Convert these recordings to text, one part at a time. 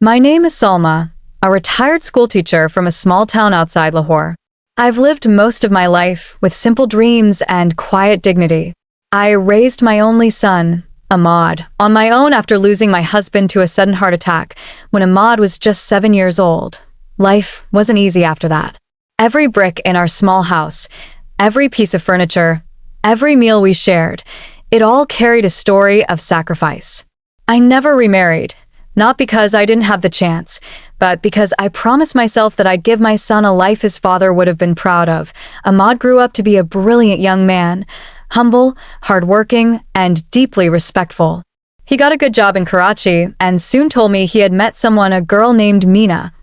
My name is Salma, a retired schoolteacher from a small town outside Lahore. I've lived most of my life with simple dreams and quiet dignity. I raised my only son, Ahmad, on my own after losing my husband to a sudden heart attack when Ahmad was just 7 years old. Life wasn't easy after that. Every brick in our small house, every piece of furniture, every meal we shared, it all carried a story of sacrifice. I never remarried, not because I didn't have the chance, but because I promised myself that I'd give my son a life his father would have been proud of. Ahmad grew up to be a brilliant young man, humble, hardworking, and deeply respectful. He got a good job in Karachi and soon told me he had met someone, a girl named Meena.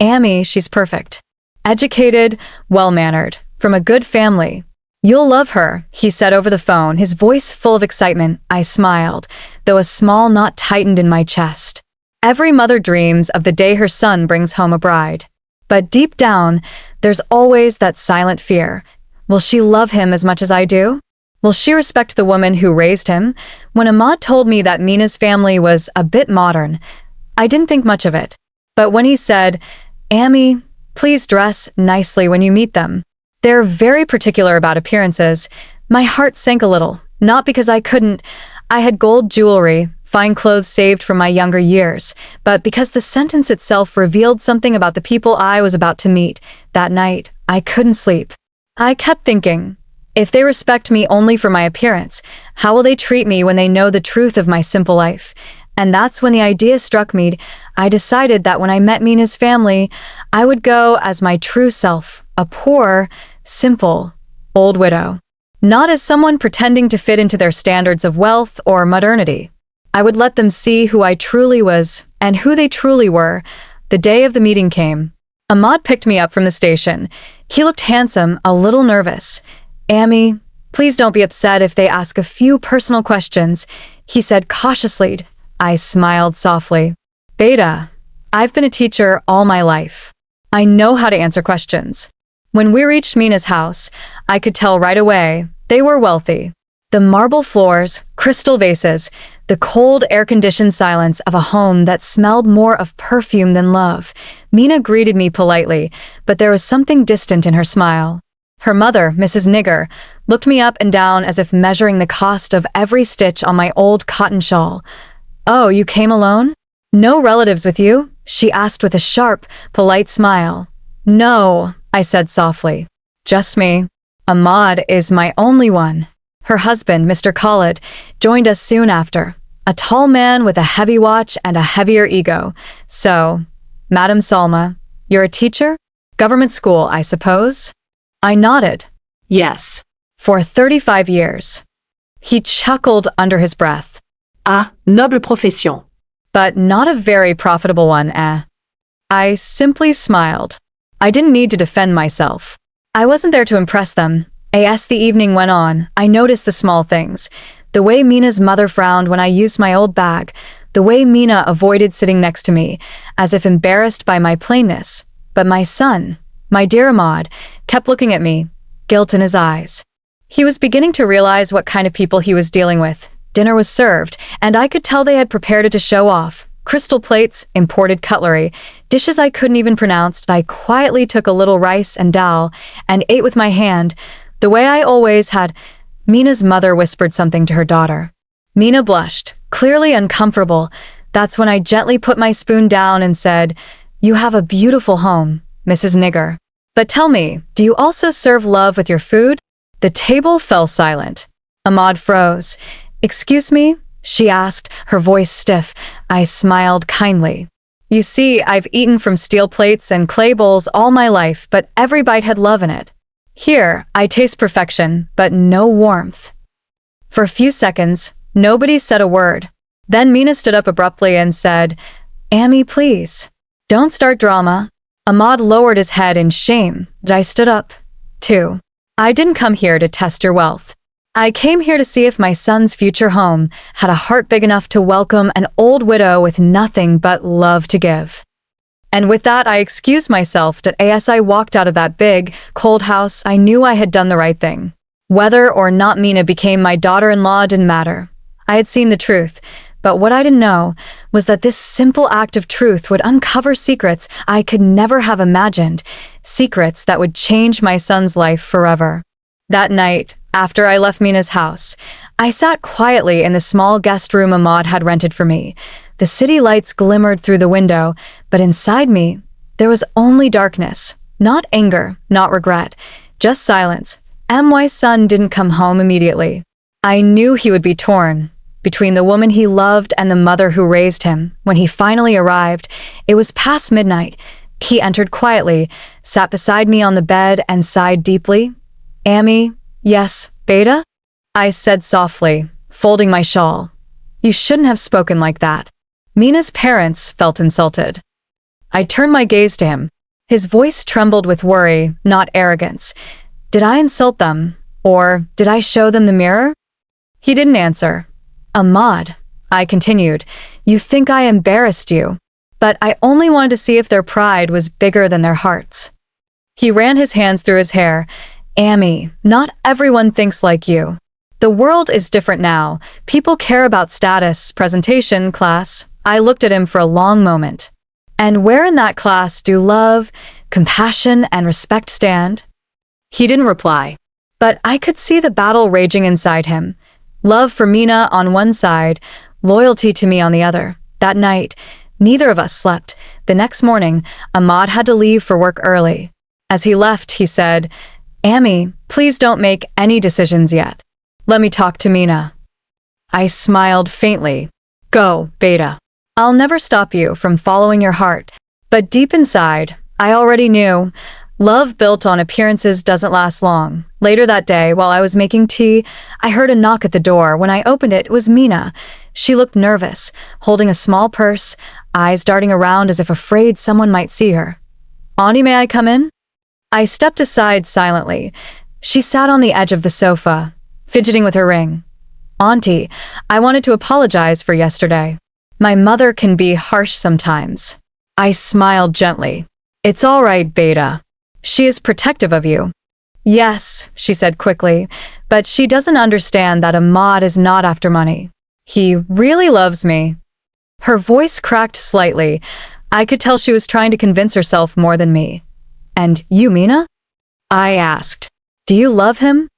Amy, she's perfect. Educated, well-mannered, from a good family. You'll love her, he said over the phone, his voice full of excitement. I smiled, though a small knot tightened in my chest. Every mother dreams of the day her son brings home a bride. But deep down, there's always that silent fear. Will she love him as much as I do? Will she respect the woman who raised him? When Ahmad told me that Meena's family was a bit modern, I didn't think much of it. But when he said, Amy, please dress nicely when you meet them. They're very particular about appearances. My heart sank a little, not because I couldn't. I had gold jewelry, fine clothes saved from my younger years, but because the sentence itself revealed something about the people I was about to meet. That night, I couldn't sleep. I kept thinking, if they respect me only for my appearance, how will they treat me when they know the truth of my simple life? And that's when the idea struck me. I decided that when I met Meena's family, I would go as my true self, a poor, simple, old widow. Not as someone pretending to fit into their standards of wealth or modernity. I would let them see who I truly was and who they truly were. The day of the meeting came. Ahmad picked me up from the station. He looked handsome, a little nervous. Amy, please don't be upset if they ask a few personal questions, he said cautiously. I smiled softly. Beta, I've been a teacher all my life. I know how to answer questions. When we reached Meena's house, I could tell right away they were wealthy. The marble floors, crystal vases, the cold air-conditioned silence of a home that smelled more of perfume than love. Meena greeted me politely, but there was something distant in her smile. Her mother, Mrs. Nigger, looked me up and down as if measuring the cost of every stitch on my old cotton shawl. Oh, you came alone? No relatives with you? She asked with a sharp, polite smile. No, I said softly. Just me. Ahmad is my only one. Her husband, Mr. Khalid, joined us soon after. A tall man with a heavy watch and a heavier ego. So, Madam Salma, you're a teacher? Government school, I suppose? I nodded. Yes. For 35 years. He chuckled under his breath. Ah, noble profession. But not a very profitable one, eh? I simply smiled. I didn't need to defend myself. I wasn't there to impress them. As the evening went on, I noticed the small things. The way Meena's mother frowned when I used my old bag. The way Meena avoided sitting next to me, as if embarrassed by my plainness. But my son, my dear Ahmad, kept looking at me, guilt in his eyes. He was beginning to realize what kind of people he was dealing with. Dinner was served, and I could tell they had prepared it to show off. Crystal plates, imported cutlery, dishes I couldn't even pronounce. I quietly took a little rice and dal and ate with my hand, the way I always had. Meena's mother whispered something to her daughter. Meena blushed, clearly uncomfortable. That's when I gently put my spoon down and said, You have a beautiful home, Mrs. Nigger. But tell me, do you also serve love with your food? The table fell silent. Ahmad froze. Excuse me? She asked, her voice stiff. I smiled kindly. You see, I've eaten from steel plates and clay bowls all my life, but every bite had love in it. Here, I taste perfection, but no warmth. For a few seconds, nobody said a word. Then Meena stood up abruptly and said, Amy, please. Don't start drama. Ahmad lowered his head in shame. I stood up, too. I didn't come here to test your wealth. I came here to see if my son's future home had a heart big enough to welcome an old widow with nothing but love to give. And with that, I excused myself that as I walked out of that big, cold house, I knew I had done the right thing. Whether or not Meena became my daughter-in-law didn't matter. I had seen the truth. But what I didn't know was that this simple act of truth would uncover secrets I could never have imagined, secrets that would change my son's life forever. That night, after I left Mina's house, I sat quietly in the small guest room Ahmad had rented for me. The city lights glimmered through the window, but inside me, there was only darkness. Not anger, not regret, just silence. MY's son didn't come home immediately. I knew he would be torn between the woman he loved and the mother who raised him. When he finally arrived, it was past midnight. He entered quietly, sat beside me on the bed, and sighed deeply. "Amy, yes, Beta?" I said softly, folding my shawl. "You shouldn't have spoken like that." Mina's parents felt insulted. I turned my gaze to him. His voice trembled with worry, not arrogance. Did I insult them? Or did I show them the mirror? He didn't answer. "Ahmad," I continued, "you think I embarrassed you, but I only wanted to see if their pride was bigger than their hearts." He ran his hands through his hair. "Amy, not everyone thinks like you. The world is different now. People care about status, presentation, class." I looked at him for a long moment. "And where in that class do love, compassion, and respect stand?" He didn't reply, but I could see the battle raging inside him. Love for Mina on one side, loyalty to me on the other. That night, neither of us slept. The next morning, Ahmad had to leave for work early. As he left, he said, "Amy, please don't make any decisions yet. Let me talk to Mina." I smiled faintly. "Go, Beta. I'll never stop you from following your heart." But deep inside, I already knew. Love built on appearances doesn't last long. Later that day, while I was making tea, I heard a knock at the door. When I opened it, it was Mina. She looked nervous, holding a small purse, eyes darting around as if afraid someone might see her. "Auntie, may I come in?" I stepped aside silently. She sat on the edge of the sofa, fidgeting with her ring. "Auntie, I wanted to apologize for yesterday. My mother can be harsh sometimes." I smiled gently. "It's all right, Beta. She is protective of you." "Yes," she said quickly, "but she doesn't understand that Ahmad is not after money. He really loves me." Her voice cracked slightly. I could tell she was trying to convince herself more than me. "And you, Mina?" I asked. "Do you love him?"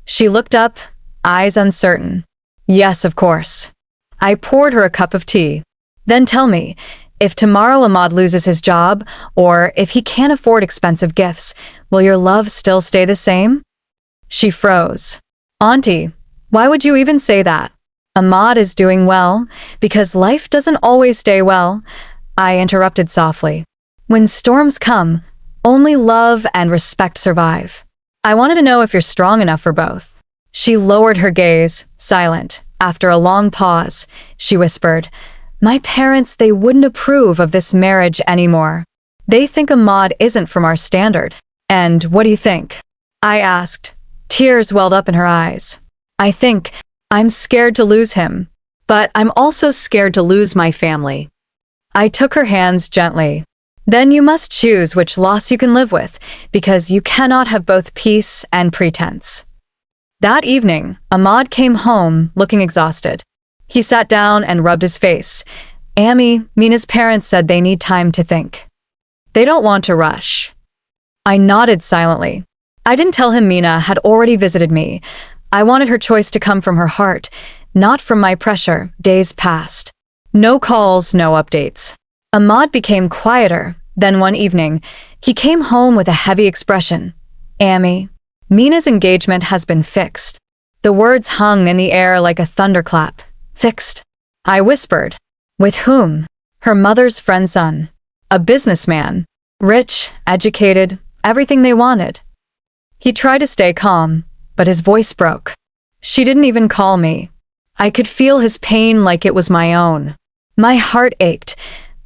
She looked up, eyes uncertain. "Yes, of course." I poured her a cup of tea. "Then tell me, if tomorrow Ahmad loses his job, or if he can't afford expensive gifts, will your love still stay the same?" She froze. "Auntie, why would you even say that? Ahmad is doing well, because life doesn't always stay well." I interrupted softly. "When storms come, only love and respect survive. I wanted to know if you're strong enough for both." She lowered her gaze, silent. After a long pause, she whispered, "My parents, they wouldn't approve of this marriage anymore. They think Ahmad isn't from our standard." "And what do you think?" I asked. Tears welled up in her eyes. "I think I'm scared to lose him, but I'm also scared to lose my family." I took her hands gently. "Then you must choose which loss you can live with, because you cannot have both peace and pretense." That evening, Ahmad came home looking exhausted. He sat down and rubbed his face. "Amy, Mina's parents said they need time to think. They don't want to rush." I nodded silently. I didn't tell him Mina had already visited me. I wanted her choice to come from her heart, not from my pressure. Days passed. No calls, no updates. Ahmad became quieter. Then one evening, he came home with a heavy expression. "Amy, Mina's engagement has been fixed." The words hung in the air like a thunderclap. "Fixed?" I whispered. "With whom?" "Her mother's friend's son. A businessman. Rich, educated, everything they wanted." He tried to stay calm, but his voice broke. "She didn't even call me." I could feel his pain like it was my own. My heart ached,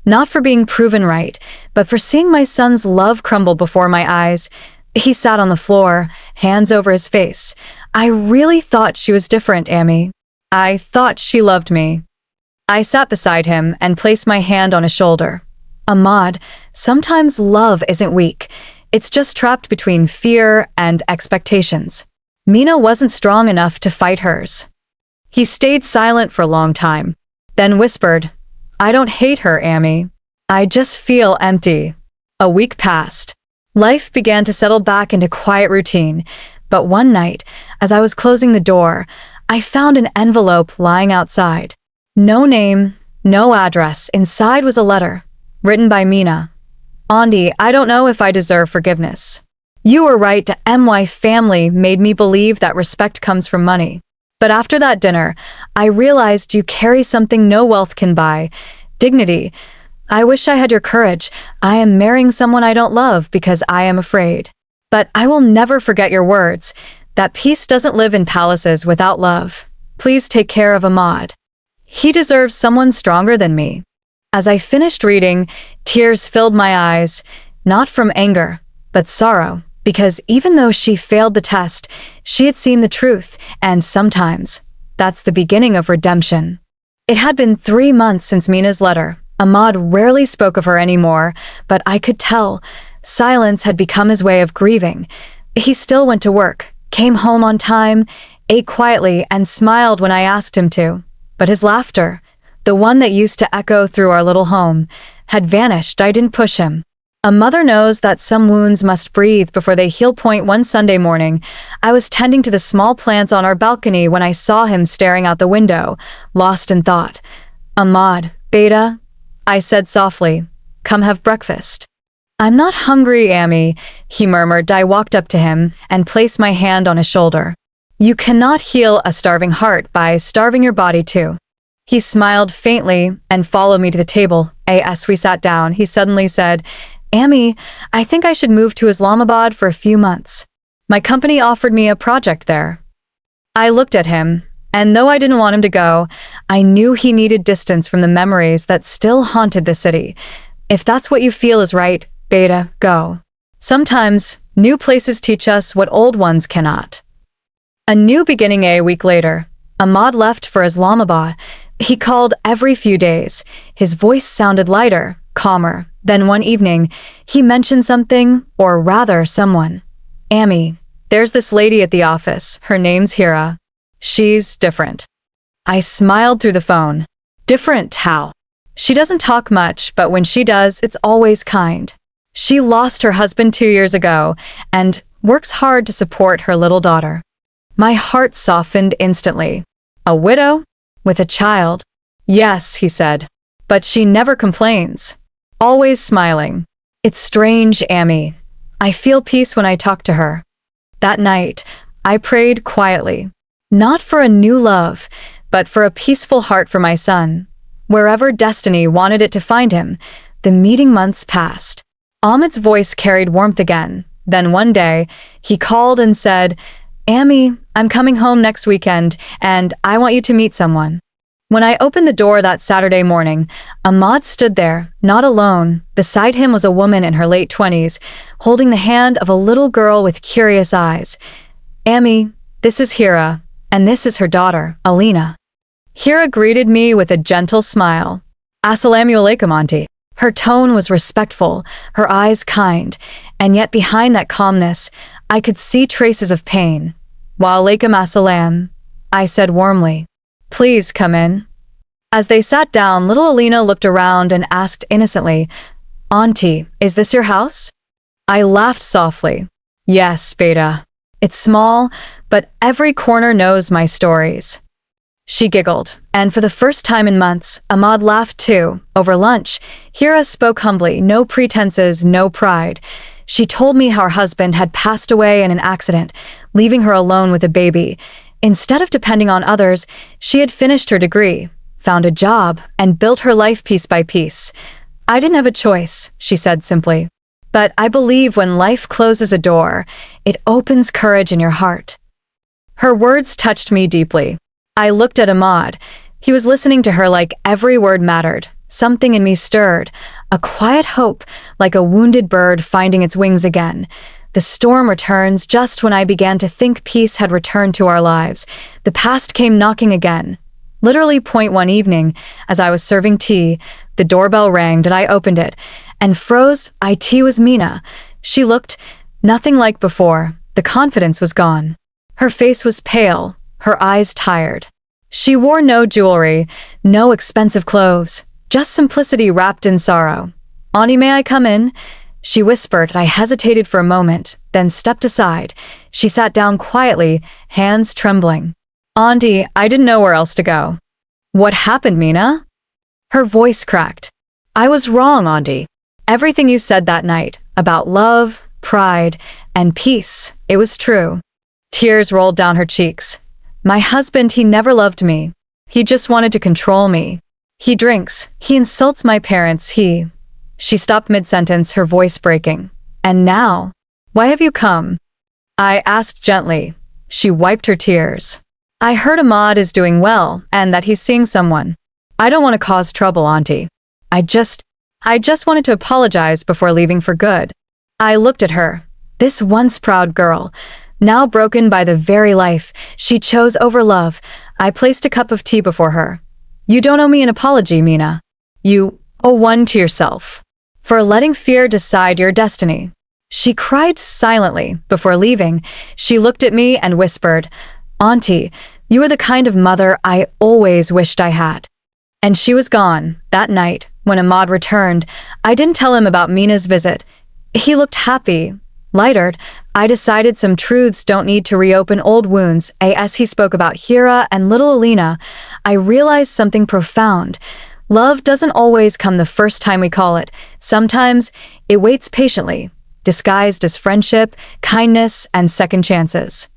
not for being proven right, but for seeing my son's love crumble before my eyes. He sat on the floor, hands over his face. "I really thought she was different, Amy. I thought she loved me." I sat beside him and placed my hand on his shoulder. "Ahmad, sometimes love isn't weak. It's just trapped between fear and expectations. Mina wasn't strong enough to fight hers." He stayed silent for a long time. then whispered, "I don't hate her, Amy. I just feel empty." A week passed. Life began to settle back into quiet routine, but one night, as I was closing the door, I found an envelope lying outside. No name, no address. Inside was a letter, written by Mina. "Auntie, I don't know if I deserve forgiveness. You were right. My family made me believe that respect comes from money. But after that dinner, I realized you carry something no wealth can buy: dignity. I wish I had your courage. I am marrying someone I don't love because I am afraid. But I will never forget your words, that peace doesn't live in palaces without love. Please take care of Ahmad. He deserves someone stronger than me." As I finished reading, tears filled my eyes, not from anger, but sorrow, because even though she failed the test, she had seen the truth, and sometimes that's the beginning of redemption. It had been 3 months since Mina's letter. Ahmad rarely spoke of her anymore, but I could tell silence had become his way of grieving. He still went to work, came home on time, ate quietly, and smiled when I asked him to. But his laughter, the one that used to echo through our little home, had vanished. I didn't push him. A mother knows that some wounds must breathe before they heal. One Sunday morning, I was tending to the small plants on our balcony when I saw him staring out the window, lost in thought. "Ahmad, beta," I said softly, "come have breakfast." "I'm not hungry, Amy," he murmured. I walked up to him and placed my hand on his shoulder. "You cannot heal a starving heart by starving your body too." He smiled faintly and followed me to the table. As we sat down, he suddenly said, "Amy, I think I should move to Islamabad for a few months. My company offered me a project there." I looked at him, and though I didn't want him to go, I knew he needed distance from the memories that still haunted the city. "If that's what you feel is right, beta, go. Sometimes new places teach us what old ones cannot." A new beginning. A week later, Ahmad left for Islamabad. He called every few days. His voice sounded lighter, calmer. Then one evening, he mentioned something, or rather someone. "Amy, there's this lady at the office. Her name's Hira. She's different." I smiled through the phone. "Different how?" "She doesn't talk much, but when she does, it's always kind. She lost her husband 2 years ago and works hard to support her little daughter." My heart softened instantly. "A widow? With a child?" "Yes," he said. "But she never complains. Always smiling. It's strange, Amy. I feel peace when I talk to her." That night, I prayed quietly. Not for a new love, but for a peaceful heart for my son. Wherever destiny wanted it to find him. The meeting months passed. Ahmed's voice carried warmth again. Then one day, he called and said, "Amy, I'm coming home next weekend, and I want you to meet someone." When I opened the door that Saturday morning, Ahmad stood there, not alone. Beside him was a woman in her late 20s, holding the hand of a little girl with curious eyes. "Amy, this is Hira, and this is her daughter, Alina." Hira greeted me with a gentle smile. "Assalamu alaikum, Auntie." Her tone was respectful, her eyes kind, and yet behind that calmness, I could see traces of pain. "Wa alaikum assalam," I said warmly. "Please come in." As they sat down, little Alina looked around and asked innocently, "Auntie, is this your house?" I laughed softly. "Yes, beta. It's small, but every corner knows my stories." She giggled, and for the first time in months, Ahmad laughed too. Over lunch, Hira spoke humbly, no pretenses, no pride. She told me how her husband had passed away in an accident, leaving her alone with a baby. Instead of depending on others, she had finished her degree, found a job, and built her life piece by piece. "I didn't have a choice," she said simply. "But I believe when life closes a door, it opens courage in your heart." Her words touched me deeply. I looked at Ahmad. He was listening to her like every word mattered. Something in me stirred, a quiet hope, like a wounded bird finding its wings again. The storm returns just when I began to think peace had returned to our lives. The past came knocking again. Literally. One evening, as I was serving tea, the doorbell rang and I opened it, and froze. It was Mina. She looked nothing like before. The confidence was gone. Her face was pale, her eyes tired. She wore no jewelry, no expensive clothes, just simplicity wrapped in sorrow. "Auntie, may I come in?" She whispered. I hesitated for a moment, then stepped aside. She sat down quietly, hands trembling. "Auntie, I didn't know where else to go." "What happened, Mina?" Her voice cracked. "I was wrong, Auntie. Everything you said that night, about love, pride, and peace, it was true." Tears rolled down her cheeks. "My husband, he never loved me. He just wanted to control me. He drinks, he insults my parents, he—" She stopped mid-sentence, her voice breaking. "And now? Why have you come?" I asked gently. She wiped her tears. "I heard Ahmad is doing well, and that he's seeing someone. I don't want to cause trouble, Auntie. I just wanted to apologize before leaving for good." I looked at her. This once proud girl, now broken by the very life she chose over love. I placed a cup of tea before her. "You don't owe me an apology, Mina. You owe one to yourself, for letting fear decide your destiny." She cried silently before leaving. She looked at me and whispered, "Auntie, you are the kind of mother I always wished I had." And she was gone. That night, when Ahmad returned, I didn't tell him about Mina's visit. He looked happy, lighted. I decided some truths don't need to reopen old wounds. As he spoke about Hira and little Alina, I realized something profound. Love doesn't always come the first time we call it. Sometimes it waits patiently, disguised as friendship, kindness, and second chances.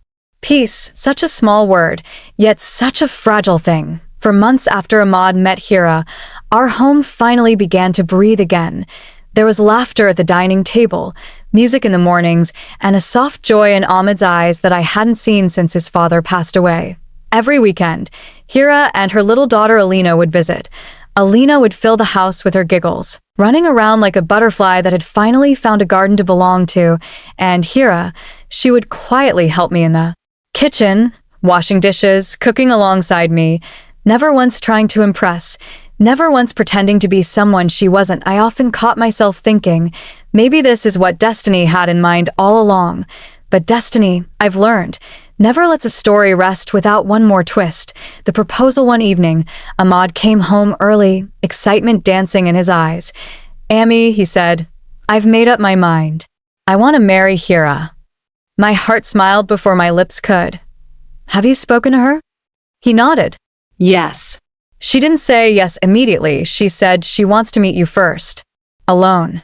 Peace, such a small word, yet such a fragile thing. For months after Ahmad met Hira, our home finally began to breathe again. There was laughter at the dining table, music in the mornings, and a soft joy in Ahmad's eyes that I hadn't seen since his father passed away. Every weekend, Hira and her little daughter Alina would visit. Alina would fill the house with her giggles, running around like a butterfly that had finally found a garden to belong to, and Hira, she would quietly help me in the kitchen, washing dishes, cooking alongside me, never once trying to impress, never once pretending to be someone she wasn't. I often caught myself thinking, maybe this is what destiny had in mind all along. But destiny, I've learned, never lets a story rest without one more twist. The proposal one evening, Ahmad came home early, excitement dancing in his eyes. "Amy," he said, "I've made up my mind. I want to marry Hira." My heart smiled before my lips could. "Have you spoken to her?" He nodded. Yes. She didn't say yes immediately. She said she wants to meet you first. Alone.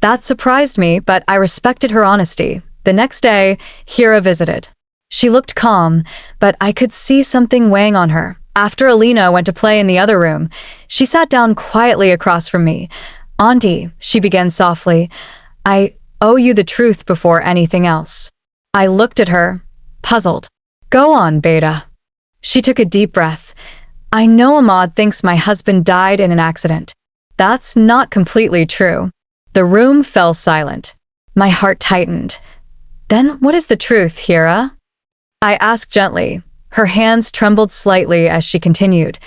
That surprised me, but I respected her honesty. The next day, Hira visited. She looked calm, but I could see something weighing on her. After Alina went to play in the other room, she sat down quietly across from me. "Auntie," she began softly, "I owe you the truth before anything else." I looked at her, puzzled. "Go on, Beta." She took a deep breath. "I know Ahmad thinks my husband died in an accident. That's not completely true." The room fell silent. My heart tightened. "Then what is the truth, Hira?" I asked gently. Her hands trembled slightly as she continued.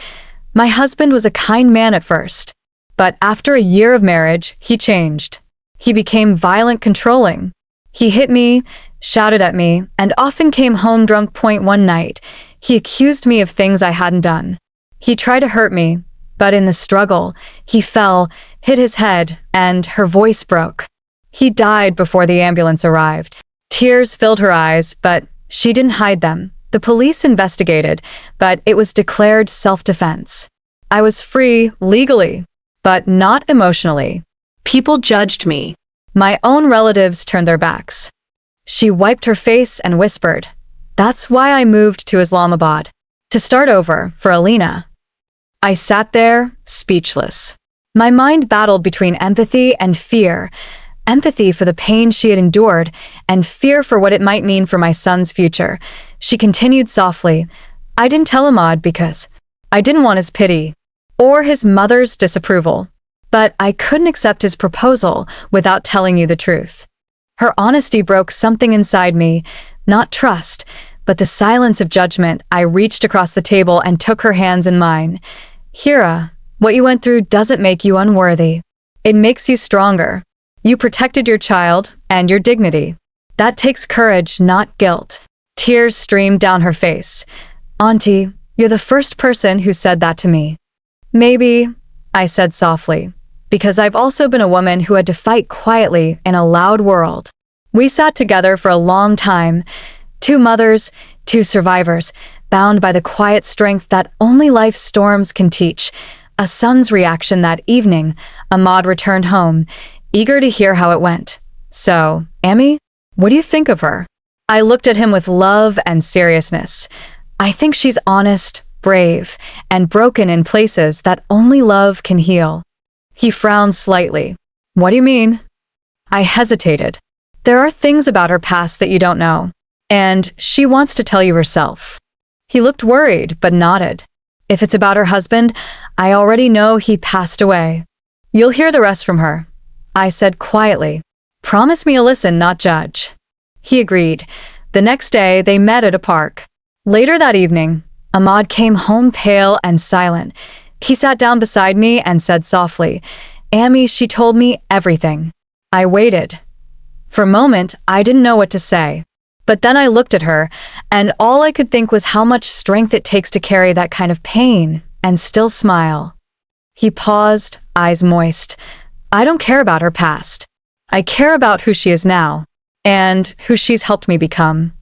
"My husband was a kind man at first, but after a year of marriage, he changed. He became violent, controlling. He hit me, shouted at me, and often came home drunk. One night, he accused me of things I hadn't done. He tried to hurt me, but in the struggle, he fell, hit his head, and her voice broke. He died before the ambulance arrived." Tears filled her eyes, but she didn't hide them. The police investigated, but it was declared self-defense. I was free legally, but not emotionally. People judged me. My own relatives turned their backs. She wiped her face and whispered, "That's why I moved to Islamabad, to start over for Alina." I sat there, speechless. My mind battled between empathy and fear. Empathy for the pain she had endured, and fear for what it might mean for my son's future. She continued softly, "I didn't tell Ahmad because I didn't want his pity, or his mother's disapproval. But I couldn't accept his proposal without telling you the truth." Her honesty broke something inside me, not trust, but the silence of judgment. I reached across the table and took her hands in mine. "Hira, what you went through doesn't make you unworthy. It makes you stronger. You protected your child and your dignity. That takes courage, not guilt." Tears streamed down her face. "Auntie, You're the first person who said that to me. Maybe, I said softly, because I've also been a woman who had to fight quietly in a loud world. We sat together for a long time, two mothers, two survivors, bound by the quiet strength that only life's storms can teach. A son's reaction that evening, Ahmad returned home, eager to hear how it went. So, Amy, what do you think of her? I looked at him with love and seriousness. I think she's honest, brave, and broken in places that only love can heal. He frowned slightly. What do you mean? I hesitated. There are things about her past that you don't know, and she wants to tell you herself. He looked worried, but nodded. If it's about her husband, I already know he passed away. You'll hear the rest from her, I said quietly. Promise me you'll listen, not judge. He agreed. The next day, they met at a park. Later that evening, Ahmad came home pale and silent. He sat down beside me and said softly, Amy, she told me everything. I waited. For a moment, I didn't know what to say. But then I looked at her, and all I could think was how much strength it takes to carry that kind of pain and still smile. He paused, eyes moist. I don't care about her past. I care about who she is now, and who she's helped me become.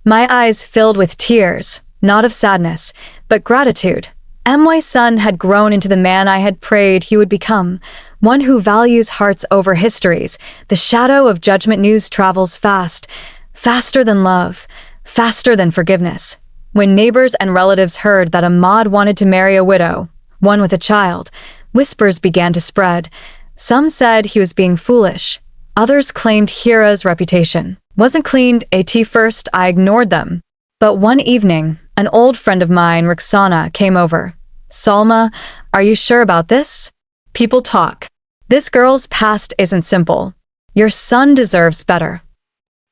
My eyes filled with tears, not of sadness, but gratitude. My son had grown into the man I had prayed he would become, one who values hearts over histories. The shadow of judgment news travels fast, faster than love, faster than forgiveness. When neighbors and relatives heard that Ahmad wanted to marry a widow, one with a child, whispers began to spread. Some said he was being foolish. Others claimed Hira's reputation wasn't cleaned. First, I ignored them. But one evening, an old friend of mine, Roxana, came over. Salma, are you sure about this? People talk. This girl's past isn't simple. Your son deserves better.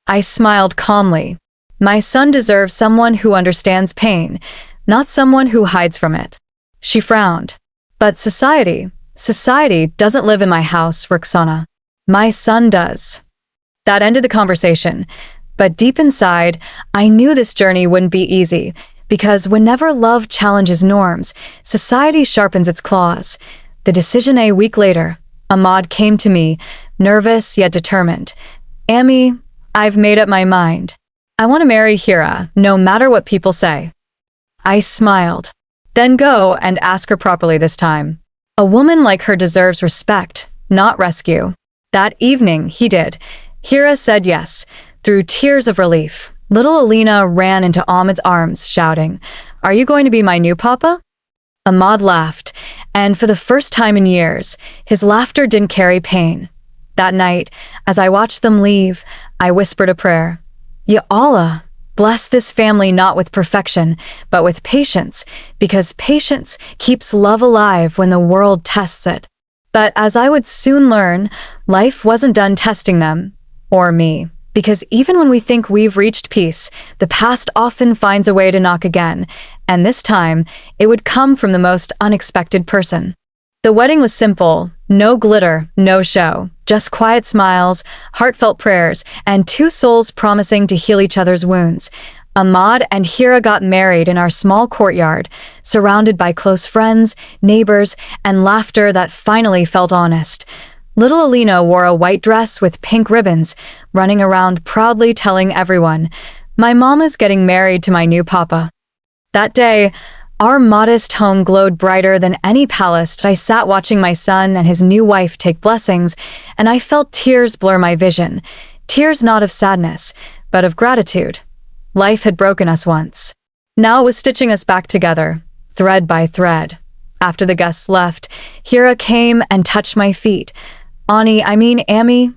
I smiled calmly. My son deserves someone who understands pain, not someone who hides from it. She frowned. But society doesn't live in my house, Roxana. My son does. That ended the conversation. But deep inside, I knew this journey wouldn't be easy, because whenever love challenges norms, society sharpens its claws. The decision a week later, Ahmad came to me, nervous yet determined. Amy, I've made up my mind. I want to marry Hira, no matter what people say. I smiled. Then go and ask her properly this time. A woman like her deserves respect, not rescue. That evening, he did. Hira said yes, through tears of relief. Little Alina ran into Ahmad's arms, shouting, Are you going to be my new papa? Ahmad laughed, and for the first time in years, his laughter didn't carry pain. That night, as I watched them leave, I whispered a prayer. Ya Allah, bless this family not with perfection, but with patience, because patience keeps love alive when the world tests it. But as I would soon learn, life wasn't done testing them, or me. Because even when we think we've reached peace, the past often finds a way to knock again, and this time, it would come from the most unexpected person. The wedding was simple, no glitter, no show, just quiet smiles, heartfelt prayers, and two souls promising to heal each other's wounds. Ahmad and Hira got married in our small courtyard, surrounded by close friends, neighbors, and laughter that finally felt honest. Little Alina wore a white dress with pink ribbons, running around proudly telling everyone, My mama's getting married to my new papa. That day, our modest home glowed brighter than any palace. I sat watching my son and his new wife take blessings, and I felt tears blur my vision. Tears not of sadness, but of gratitude. Life had broken us once. Now it was stitching us back together, thread by thread. After the guests left, Hira came and touched my feet. Amy,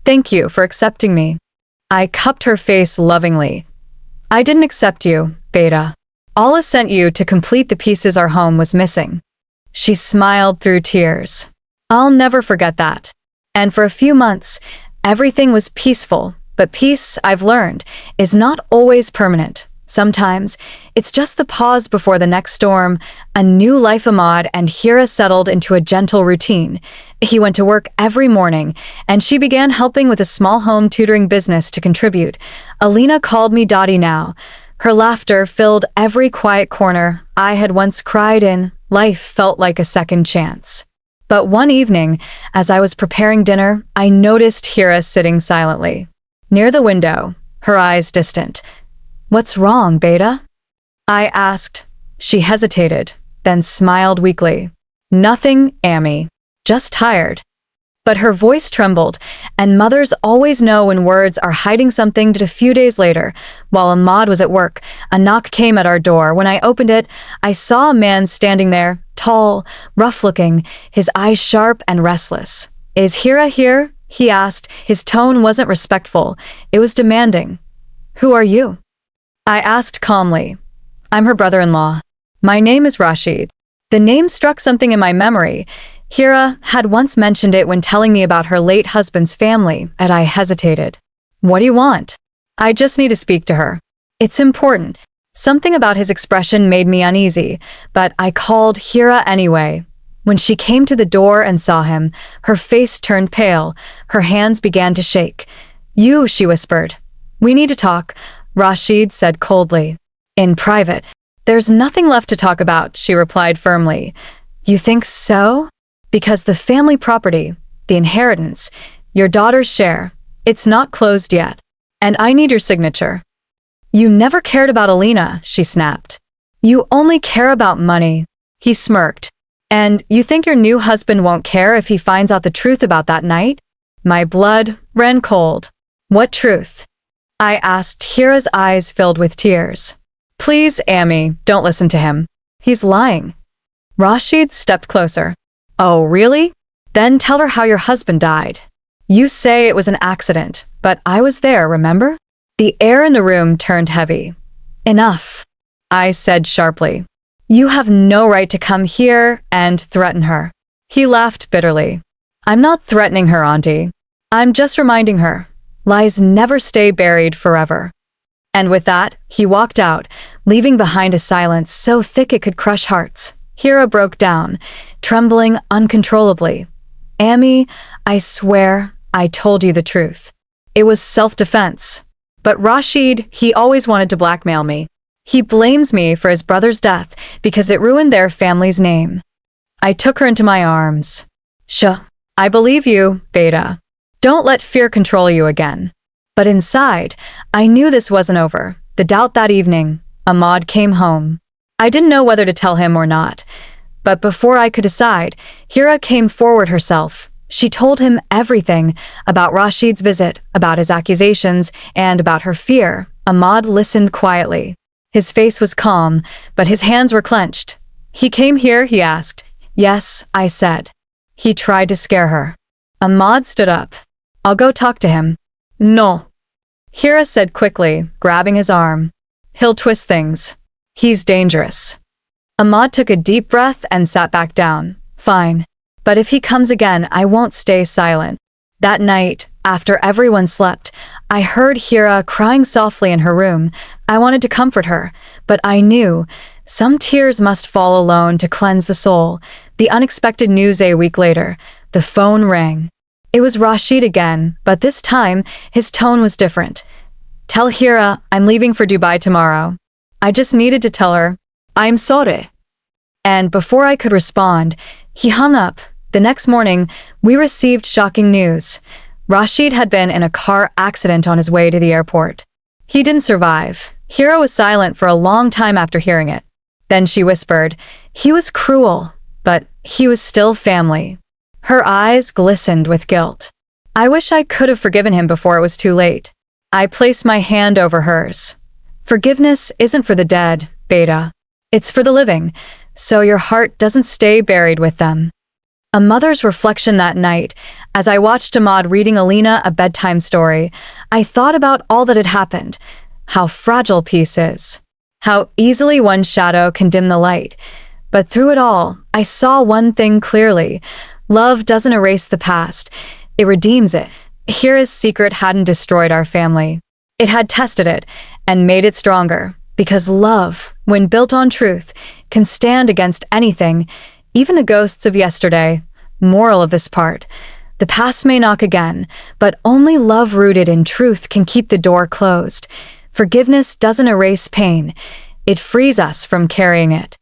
thank you for accepting me. I cupped her face lovingly. I didn't accept you, Beta. Allah sent you to complete the pieces our home was missing. She smiled through tears. I'll never forget that. And for a few months, everything was peaceful, but peace, I've learned, is not always permanent. Sometimes, it's just the pause before the next storm. A new life. Ahmad and Hira settled into a gentle routine. He went to work every morning, and she began helping with a small home tutoring business to contribute. Alina called me Dottie now. Her laughter filled every quiet corner I had once cried in. Life felt like a second chance. But one evening, as I was preparing dinner, I noticed Hira sitting silently near the window, her eyes distant. "What's wrong, Beta?" I asked. She hesitated, then smiled weakly. "Nothing, Amy. Just tired." But her voice trembled, and mothers always know when words are hiding something. A few days later, while Ahmad was at work, a knock came at our door. When I opened it, I saw a man standing there, tall, rough-looking, his eyes sharp and restless. "Is Hira here?" he asked. His tone wasn't respectful, it was demanding. "Who are you?" I asked calmly. "I'm her brother-in-law. My name is Rashid." The name struck something in my memory. Hira had once mentioned it when telling me about her late husband's family, and I hesitated. "What do you want?" "I just need to speak to her. It's important." Something about his expression made me uneasy, but I called Hira anyway. When she came to the door and saw him, her face turned pale, her hands began to shake. "You," she whispered. "We need to talk," Rashid said coldly. "In private." "There's nothing left to talk about," she replied firmly. "You think so?" "Because the family property, the inheritance, your daughter's share, it's not closed yet. And I need your signature." "You never cared about Alina," she snapped. "You only care about money." He smirked. "And you think your new husband won't care if he finds out the truth about that night?" My blood ran cold. "What truth?" I asked. Hira's eyes filled with tears. "Please, Amy, don't listen to him. He's lying." Rashid stepped closer. "Oh, really? Then tell her how your husband died. You say it was an accident, but I was there, remember?" The air in the room turned heavy. "Enough," I said sharply. "You have no right to come here and threaten her." He laughed bitterly. "I'm not threatening her, Auntie. I'm just reminding her. Lies never stay buried forever." And with that, he walked out, leaving behind a silence so thick it could crush hearts. Hira broke down, trembling uncontrollably. "Amy, I swear I told you the truth. It was self-defense. But Rashid, he always wanted to blackmail me. He blames me for his brother's death because it ruined their family's name." I took her into my arms. I believe you, Beta. Don't let fear control you again." But inside, I knew this wasn't over. The doubt that evening, Ahmad came home. I didn't know whether to tell him or not. But before I could decide, Hira came forward herself. She told him everything about Rashid's visit, about his accusations, and about her fear. Ahmad listened quietly. His face was calm, but his hands were clenched. "He came here?" he asked. "Yes," I said. He tried to scare her. Ahmad stood up. "I'll go talk to him." "No," Hira said quickly, grabbing his arm. "He'll twist things. He's dangerous." Ahmad took a deep breath and sat back down. "Fine. But if he comes again, I won't stay silent." That night, after everyone slept, I heard Hira crying softly in her room. I wanted to comfort her, but I knew some tears must fall alone to cleanse the soul. The unexpected news a week later. The phone rang. It was Rashid again, but this time, his tone was different. "Tell Hira I'm leaving for Dubai tomorrow." I just needed to tell her, "I'm sorry." And before I could respond, he hung up. The next morning, we received shocking news. Rashid had been in a car accident on his way to the airport. He didn't survive. Hira was silent for a long time after hearing it. Then she whispered, "He was cruel, but he was still family." Her eyes glistened with guilt. I wish I could have forgiven him before it was too late. I placed my hand over hers. "Forgiveness isn't for the dead, Beta. It's for the living, so your heart doesn't stay buried with them." A mother's reflection that night, as I watched Ahmad reading Alina a bedtime story, I thought about all that had happened, how fragile peace is, how easily one shadow can dim the light. But through it all, I saw one thing clearly. Love doesn't erase the past, it redeems it. Hira's secret hadn't destroyed our family. It had tested it and made it stronger, because love, when built on truth, can stand against anything, even the ghosts of yesterday. Moral of this part: the past may knock again, but only love rooted in truth can keep the door closed. Forgiveness doesn't erase pain, it frees us from carrying it.